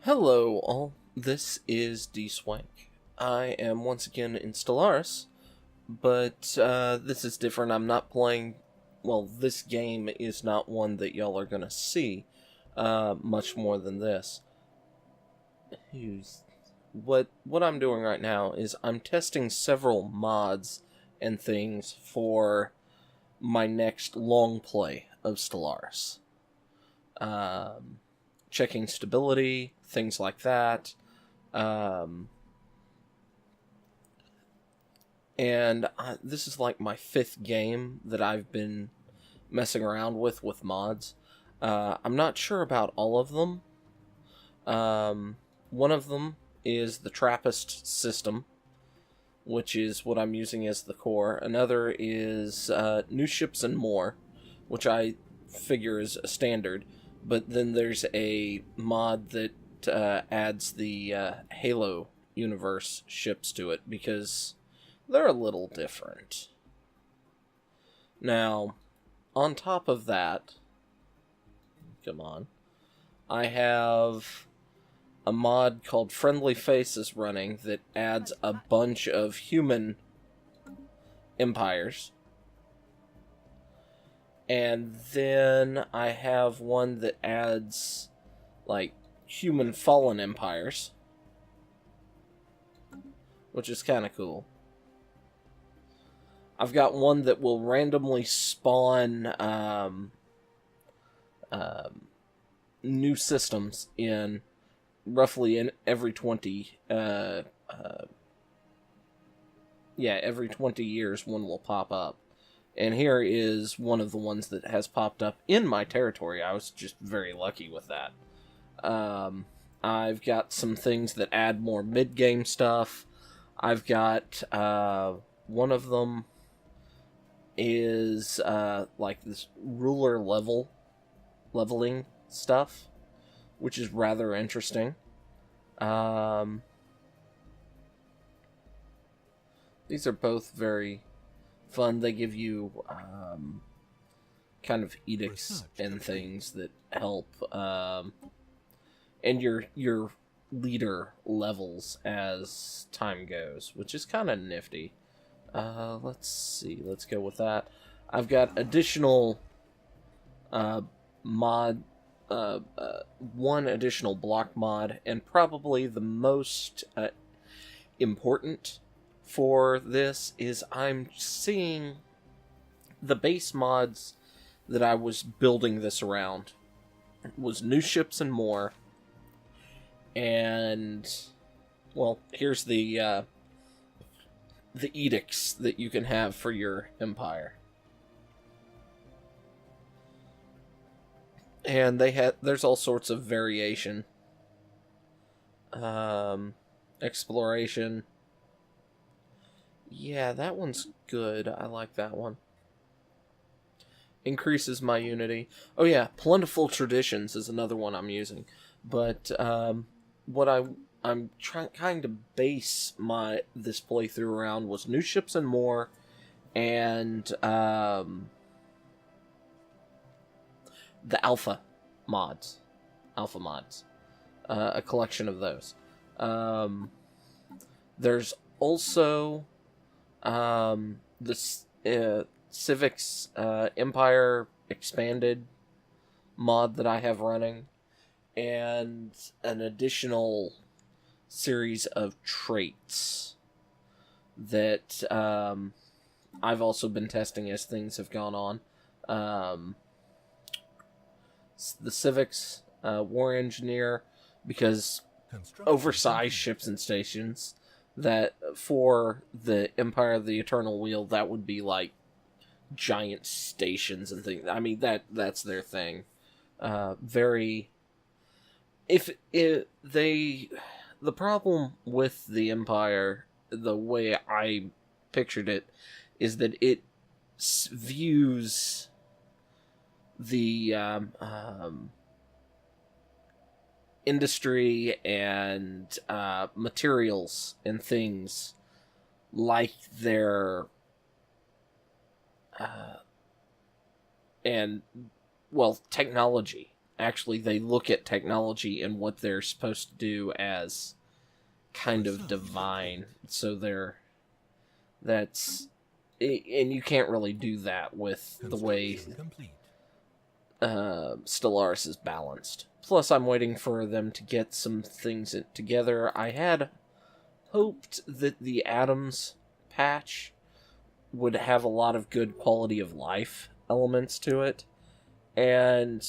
Hello all, this is Dswank. I am once again in Stellaris, but this is different. I'm not playing, well, this game is not one that y'all are gonna see much more than this. What I'm doing right now is I'm testing several mods and things for my next long play of Stellaris. Checking stability, things like that. This is like my 5th game that I've been messing around with mods. I'm not sure about all of them. One of them is the Trappist system, which is what I'm using as the core. Another is New Ships and More, which I figure is a standard. But then there's a mod that adds the Halo universe ships to it, because they're a little different. Now, on top of that, I have a mod called Friendly Faces running that adds a bunch of human empires. And then I have one that adds, like, human fallen empires, which is kind of cool. I've got one that will randomly spawn new systems in roughly every 20 every 20 years one will pop up. And here is one of the ones that has popped up in my territory. I was just very lucky with that. I've got some things that add more mid-game stuff. I've got one of them is like this ruler leveling stuff, which is rather interesting. These are both very fun. They give you kind of edicts and things that help, and your leader levels as time goes, which is kind of nifty. Let's see. Let's go with that. I've got additional mod, one additional block mod, and probably the most important for this is I'm seeing the base mods that I was building this around was New Ships and More, and well, here's the edicts that you can have for your empire. And there's all sorts of variation. Exploration. Yeah, that one's good. I like that one. Increases my unity. Oh yeah, Plentiful Traditions is another one I'm using. But what I'm trying to base this playthrough around was New Ships and More, and the Alpha mods, a collection of those. There's also the Civics Empire Expanded mod that I have running, and an additional series of traits that I've also been testing as things have gone on. The Civics War Engineer, because oversized ships and stations, that for the Empire of the Eternal Wheel, that would be like giant stations and things. I mean, that's their thing. The problem with the Empire, the way I pictured it, is that it views the industry and materials and things like they're and well, technology actually they look at technology and what they're supposed to do as kind of divine. So and you can't really do that with the way Stellaris is balanced. Plus, I'm waiting for them to get some things together. I had hoped that the Atoms patch would have a lot of good quality of life elements to it. And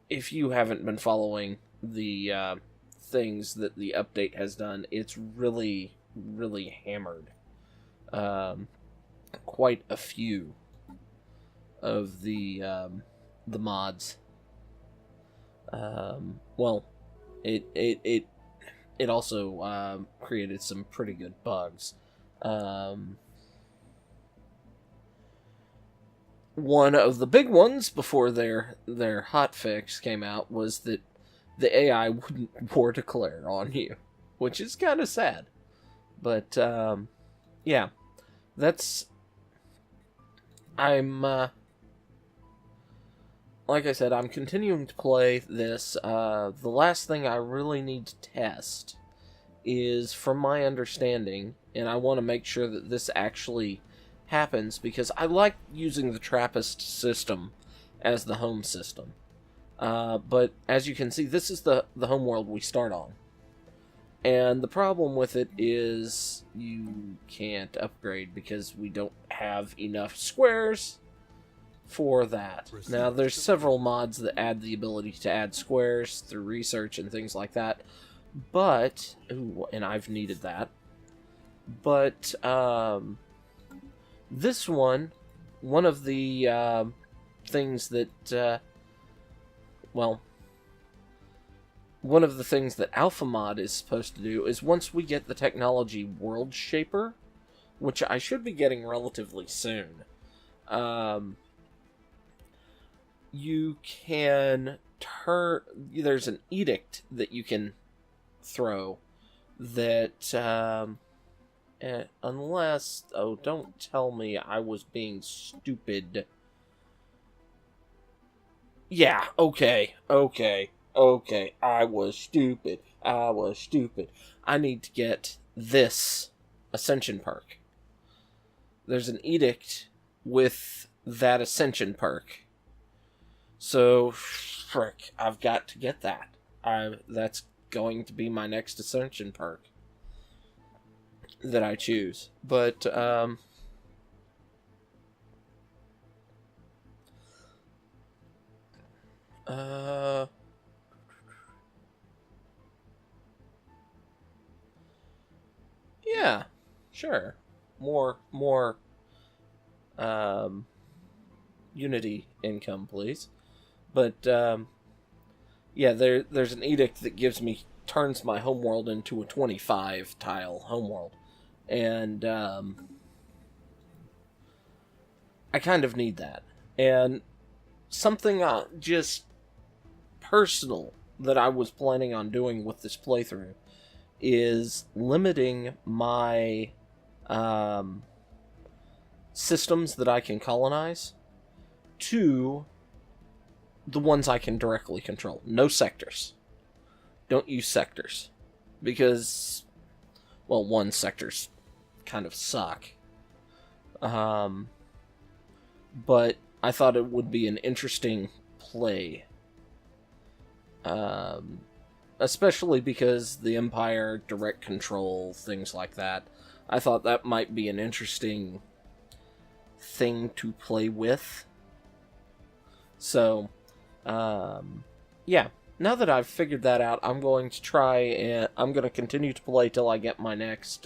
if you haven't been following the things that the update has done, it's really, really hammered quite a few of the mods. Well, it also created some pretty good bugs. One of the big ones before their hotfix came out was that the AI wouldn't war declare on you, which is kind of sad. But yeah, I'm like I said, I'm continuing to play this. The last thing I really need to test is, from my understanding, and I want to make sure that this actually happens, because I like using the Trappist system as the home system. But as you can see, this is the home world we start on. And the problem with it is you can't upgrade because we don't have enough squares for that. Now, there's several mods that add the ability to add squares through research and things like that. But, ooh, and I've needed that. But, this one of the things that, well, one of the things that Alpha Mod is supposed to do is, once we get the technology World Shaper, which I should be getting relatively soon, you can there's an edict that you can throw that, unless, oh, don't tell me I was being stupid. Yeah, okay, I was stupid. I need to get this Ascension perk. There's an edict with that Ascension perk. So, frick, I've got to get that. That's going to be my next Ascension perk that I choose. But, yeah, sure. More, Unity income, please. But, yeah, there's an edict that turns my homeworld into a 25 tile homeworld. And, I kind of need that. And something just personal that I was planning on doing with this playthrough is limiting my systems that I can colonize to the ones I can directly control. No sectors. Don't use sectors. Because, well, one, sectors kind of suck. But I thought it would be an interesting play. Especially because the Empire, direct control, things like that. I thought that might be an interesting thing to play with. So, yeah. Now that I've figured that out, I'm going to continue to play till I get my next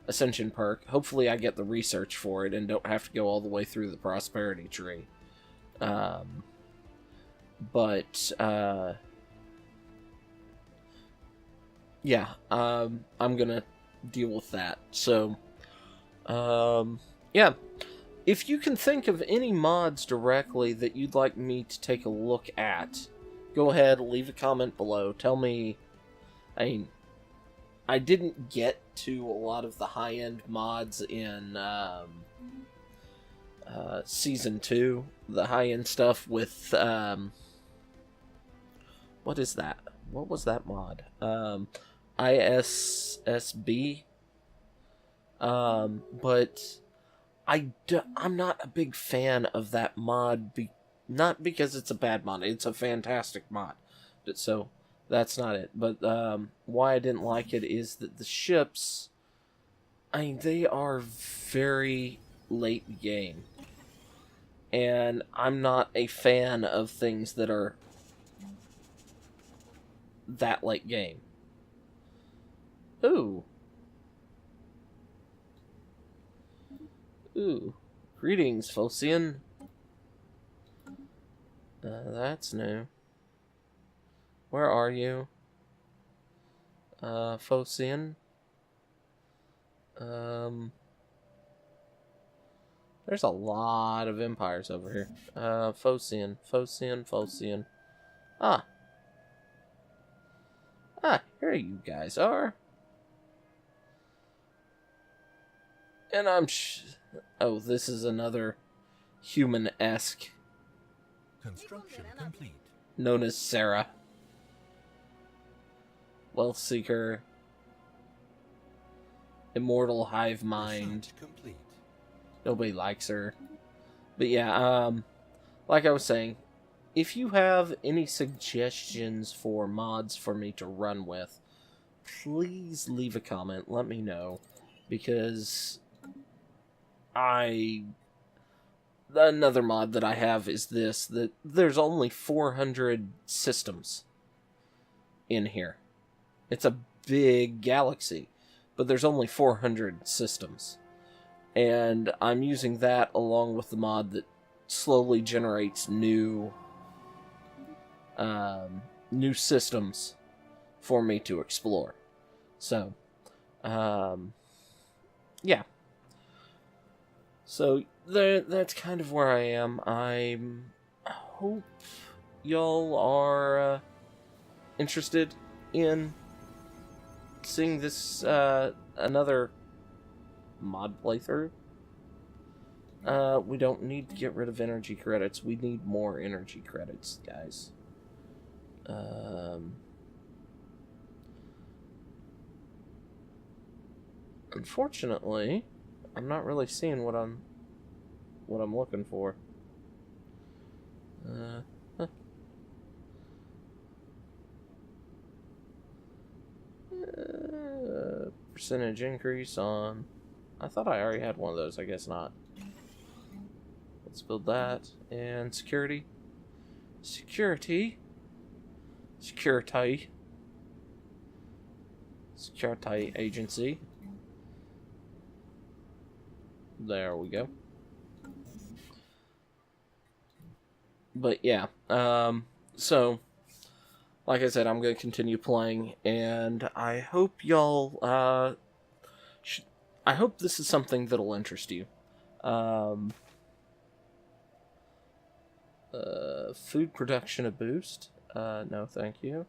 Ascension perk. Hopefully I get the research for it and don't have to go all the way through the prosperity tree. Yeah, I'm gonna deal with that. So, yeah. If you can think of any mods directly that you'd like me to take a look at, go ahead, leave a comment below. Tell me. I didn't get to a lot of the high-end mods in Season 2. The high-end stuff with What is that? What was that mod? ISSB. But I'm not a big fan of that mod. Not because it's a bad mod. It's a fantastic mod. So that's not it. But why I didn't like it is that the ships, I mean, they are very late game. And I'm not a fan of things that are that late game. Ooh. Ooh. Greetings, Phocian. That's new. Where are you? Phocian? There's a lot of empires over here. Phocian. Ah. Ah, here you guys are. And oh, this is another human-esque. Construction complete. Known as Sarah. Wealth Seeker. Immortal Hive Mind. Complete. Nobody likes her. But yeah, like I was saying, if you have any suggestions for mods for me to run with, please leave a comment. Let me know. Because another mod that I have is this, that there's only 400 systems in here. It's a big galaxy, but there's only 400 systems. And I'm using that along with the mod that slowly generates new systems for me to explore. So, yeah. So that's kind of where I am. I hope y'all are interested in seeing this another mod playthrough. We don't need to get rid of energy credits. We need more energy credits, guys. Unfortunately, I'm not really seeing what I'm looking for. Percentage increase on... I thought I already had one of those. I guess not. Let's build that. And security. Security agency. There we go. But yeah, so, like I said, I'm going to continue playing, and I hope y'all, I hope this is something that'll interest you. Food production a boost? No, thank you.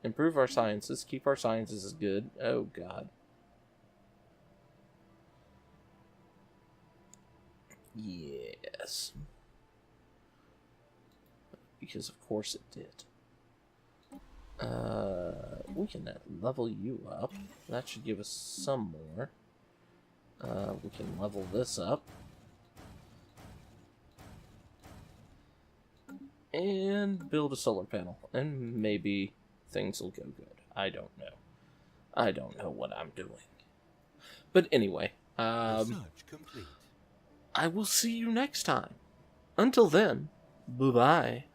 Improve our sciences. Keep our sciences as good. Oh, God. Yes. Because of course it did. We can level you up. That should give us some more. We can level this up. And build a solar panel. And maybe things will go good. I don't know. I don't know what I'm doing. But anyway, Research complete. I will see you next time. Until then, bye-bye.